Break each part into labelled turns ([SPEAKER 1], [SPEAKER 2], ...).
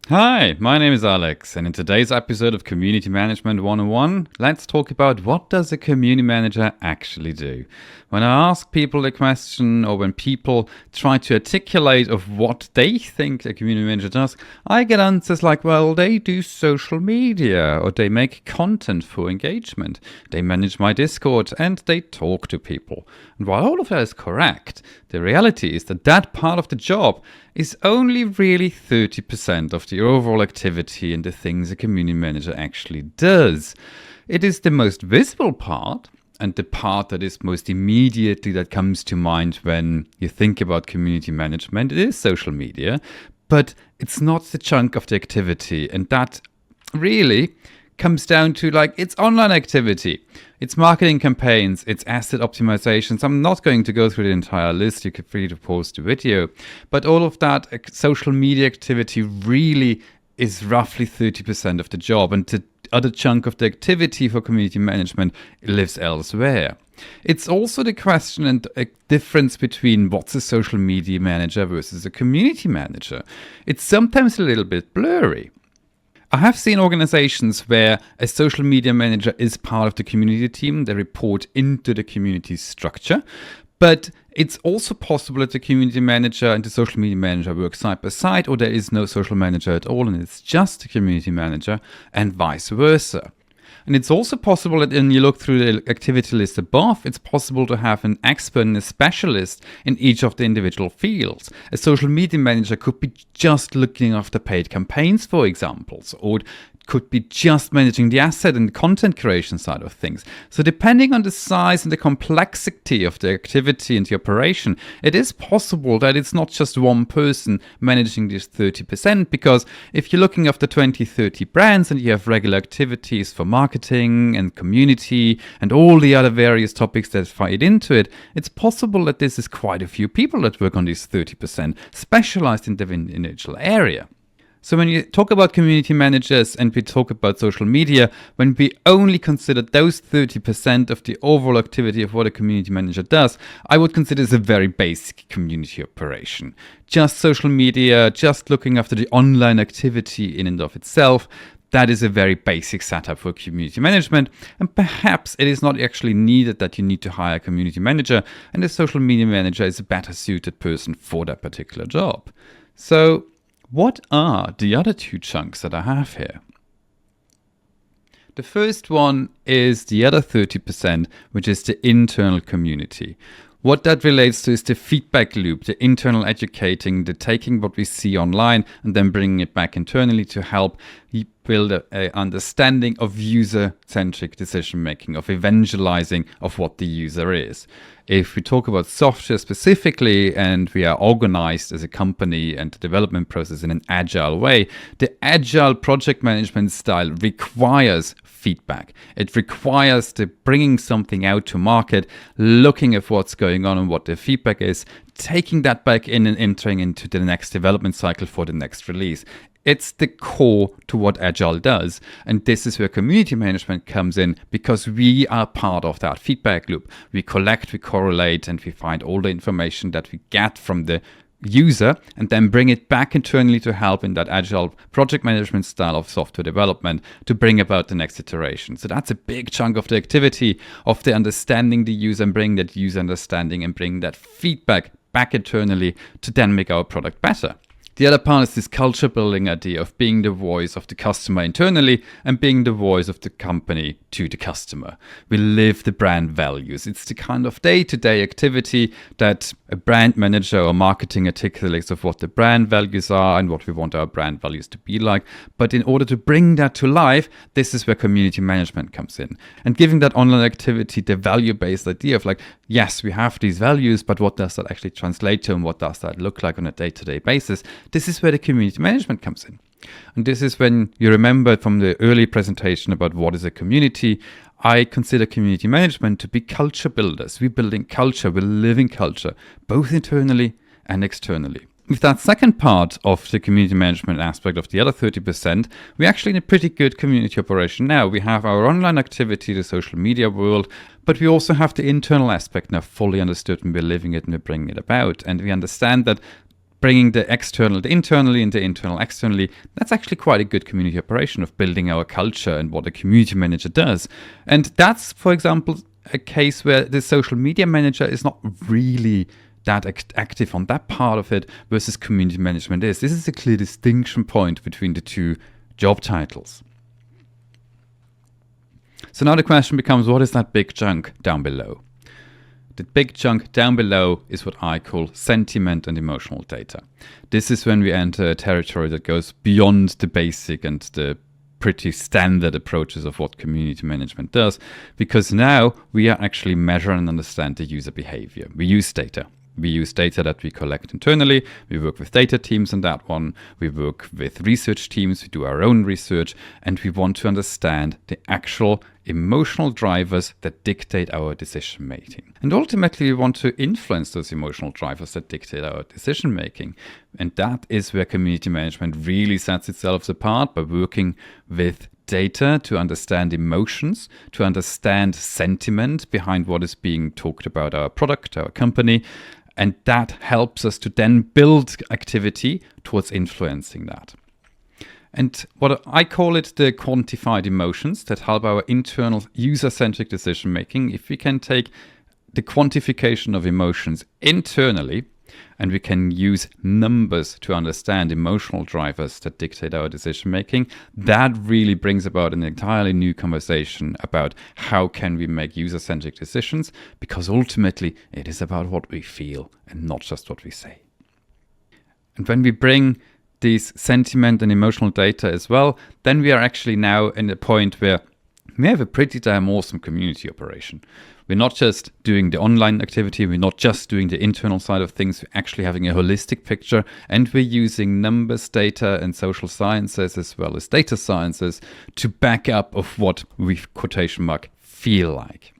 [SPEAKER 1] Hi, my name is Alex, and in today's episode of Community Management 101, let's talk about what does a community manager actually do. When I ask people the question, or when people try to articulate of what they think a community manager does, I get answers like, well, they do social media, or they make content for engagement, they manage my Discord, and they talk to people. And while all of that is correct, the reality is that that part of the job is only really 30% of the overall activity and the things a community manager actually does. It is the most visible part and the part that is most immediately that comes to mind when you think about community management. It is social media, but it's not the chunk of the activity, and that really comes down to it's online activity, it's marketing campaigns, it's asset optimizations. I'm not going to go through the entire list. You could free to post a video, but all of that social media activity really is roughly 30% of the job, and the other chunk of the activity for community management lives elsewhere. It's also the question and a difference between what's a social media manager versus a community manager. It's sometimes a little bit blurry. I have seen organizations where a social media manager is part of the community team. They report into the community structure. But it's also possible that the community manager and the social media manager work side by side, or there is no social manager at all and it's just a community manager, and vice versa. And it's also possible that when you look through the activity list above, it's possible to have an expert and a specialist in each of the individual fields. A social media manager could be just looking after paid campaigns, for example, or could be just managing the asset and content creation side of things. So depending on the size and the complexity of the activity and the operation, it is possible that it's not just one person managing this 30%, because if you're looking after 20, 30 brands and you have regular activities for marketing and community and all the other various topics that feed into it, it's possible that this is quite a few people that work on this 30%, specialized in the individual area. So when you talk about community managers and we talk about social media, when we only consider those 30% of the overall activity of what a community manager does, I would consider this a very basic community operation. Just social media, just looking after the online activity in and of itself, that is a very basic setup for community management, and perhaps it is not actually needed that you need to hire a community manager, and a social media manager is a better suited person for that particular job. So what are the other two chunks that I have here? The first one is the other 30%, which is the internal community. What that relates to is the feedback loop, the internal educating, the taking what we see online and then bringing it back internally to help build an understanding of user-centric decision-making, of evangelizing of what the user is. If we talk about software specifically, and we are organized as a company and the development process in an agile way, the agile project management style requires feedback. It requires the bringing something out to market, looking at what's going on and what the feedback is, taking that back in and entering into the next development cycle for the next release. It's the core to what Agile does. And this is where community management comes in, because we are part of that feedback loop. We collect, we correlate, and we find all the information that we get from the user and then bring it back internally to help in that Agile project management style of software development to bring about the next iteration. So that's a big chunk of the activity of the understanding the user and bring that user understanding and bring that feedback back internally to then make our product better. The other part is this culture building idea of being the voice of the customer internally and being the voice of the company to the customer. We live the brand values. It's the kind of day-to-day activity that a brand manager or marketing articulates of what the brand values are and what we want our brand values to be like. But in order to bring that to life, this is where community management comes in. And giving that online activity the value-based idea of yes, we have these values, but what does that actually translate to and what does that look like on a day-to-day basis? This is where the community management comes in. And this is when you remember from the early presentation about what is a community, I consider community management to be culture builders. We're building culture, we're living culture, both internally and externally. With that second part of the community management aspect of the other 30%, we're actually in a pretty good community operation now. We have our online activity, the social media world, but we also have the internal aspect now fully understood, and we're living it and we're bringing it about. And we understand that bringing the external to internally and the internal externally, that's actually quite a good community operation of building our culture and what a community manager does. And that's, for example, a case where the social media manager is not really that active on that part of it versus community management is. This is a clear distinction point between the two job titles. So now the question becomes, what is that big chunk down below? The big chunk down below is what I call sentiment and emotional data. This is when we enter a territory that goes beyond the basic and the pretty standard approaches of what community management does, because now we are actually measure and understand the user behavior. We use data. We use data that we collect internally. We work with data teams on that one. We work with research teams. We do our own research. And we want to understand the actual emotional drivers that dictate our decision making. And ultimately, we want to influence those emotional drivers that dictate our decision making. And that is where community management really sets itself apart, by working with data to understand emotions, to understand sentiment behind what is being talked about our product, our company. And that helps us to then build activity towards influencing that. And what I call it, the quantified emotions that help our internal user-centric decision making. If we can take the quantification of emotions internally, and we can use numbers to understand emotional drivers that dictate our decision making, that really brings about an entirely new conversation about how can we make user-centric decisions, because ultimately it is about what we feel and not just what we say. And when we bring these sentiment and emotional data as well, then we are actually now in a point where we have a pretty damn awesome community operation. We're not just doing the online activity, we're not just doing the internal side of things, we're actually having a holistic picture, and we're using numbers, data, and social sciences as well as data sciences to back up of what we, quotation mark, feel like.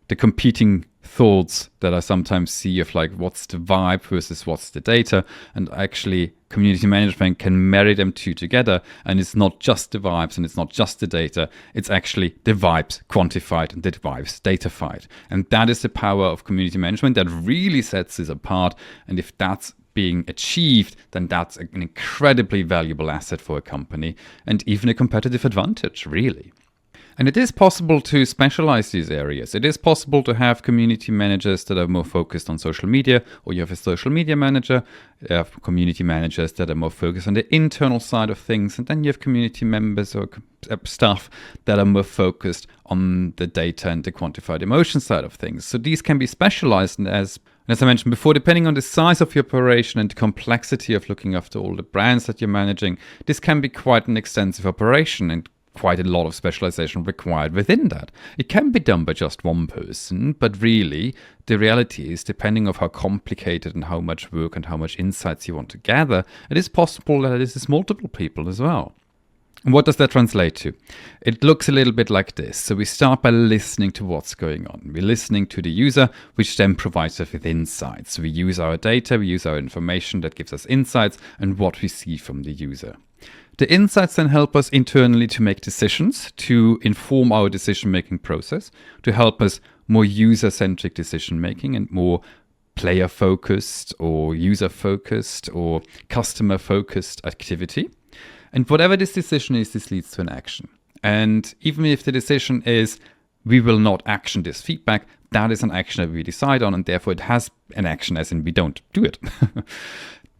[SPEAKER 1] The competing thoughts that I sometimes see of like, what's the vibe versus what's the data, and actually community management can marry them two together, and it's not just the vibes and it's not just the data, it's actually the vibes quantified and the vibes datafied. And that is the power of community management that really sets this apart. And if that's being achieved, then that's an incredibly valuable asset for a company and even a competitive advantage, really. And it is possible to specialize these areas. It is possible to have community managers that are more focused on social media, or you have a social media manager. You have community managers that are more focused on the internal side of things. And then you have community members or staff that are more focused on the data and the quantified emotion side of things. So these can be specialized, and as I mentioned before, depending on the size of your operation and the complexity of looking after all the brands that you're managing, this can be quite an extensive operation and quite a lot of specialization required within that. It can be done by just one person, but really the reality is, depending on how complicated and how much work and how much insights you want to gather, it is possible that it is multiple people as well. And what does that translate to? It looks a little bit like this. So we start by listening to what's going on. We're listening to the user, which then provides us with insights. So we use our data, we use our information that gives us insights and what we see from the user. The insights then help us internally to make decisions, to inform our decision-making process, to help us more user-centric decision-making and more player-focused or user-focused or customer-focused activity. And whatever this decision is, this leads to an action. And even if the decision is, we will not action this feedback, that is an action that we decide on, and therefore it has an action, as in we don't do it.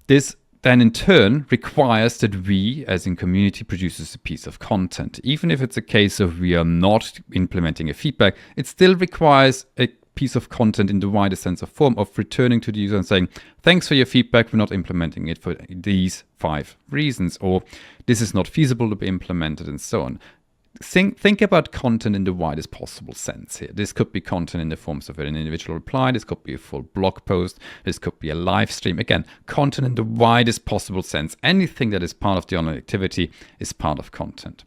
[SPEAKER 1] This then in turn requires that we, as in community, produces a piece of content. Even if it's a case of we are not implementing a feedback, it still requires a piece of content in the wider sense of form of returning to the user and saying, thanks for your feedback, we're not implementing it for these 5 reasons, or this is not feasible to be implemented, and so on. Think about content in the widest possible sense here. This could be content in the forms of an individual reply. This could be a full blog post. This could be a live stream. Again, content in the widest possible sense. Anything that is part of the online activity is part of content.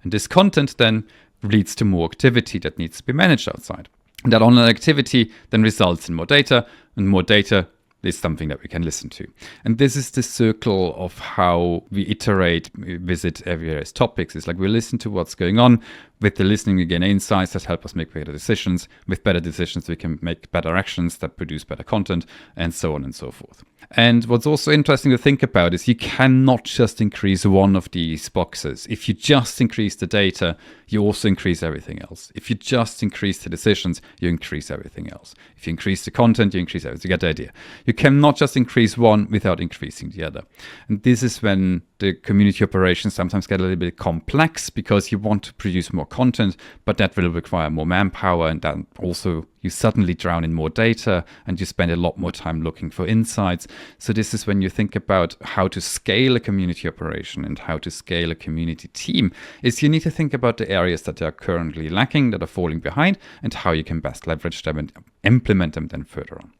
[SPEAKER 1] And this content then leads to more activity that needs to be managed outside. And that online activity then results in more data, and more data is something that we can listen to. And this is the circle of how we iterate, visit various topics. It's like we listen to what's going on. With the listening, we gain insights that help us make better decisions. With better decisions, we can make better actions that produce better content, and so on and so forth. And what's also interesting to think about is you cannot just increase one of these boxes. If you just increase the data, you also increase everything else. If you just increase the decisions, you increase everything else. If you increase the content, you increase everything. You get the idea. You cannot just increase one without increasing the other. And this is when the community operations sometimes get a little bit complex, because you want to produce more content, but that will require more manpower, and then also you suddenly drown in more data and you spend a lot more time looking for insights. So this is when you think about how to scale a community operation and how to scale a community team, is you need to think about the areas that are currently lacking, that are falling behind, and how you can best leverage them and implement them then further on.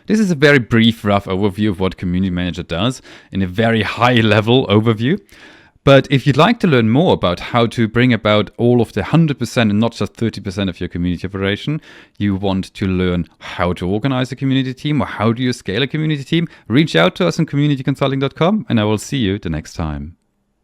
[SPEAKER 1] This is a very brief, rough overview of what Community Manager does in a very high level overview. But if you'd like to learn more about how to bring about all of the 100% and not just 30% of your community operation, you want to learn how to organize a community team or how do you scale a community team, reach out to us on communityconsulting.com, and I will see you the next time.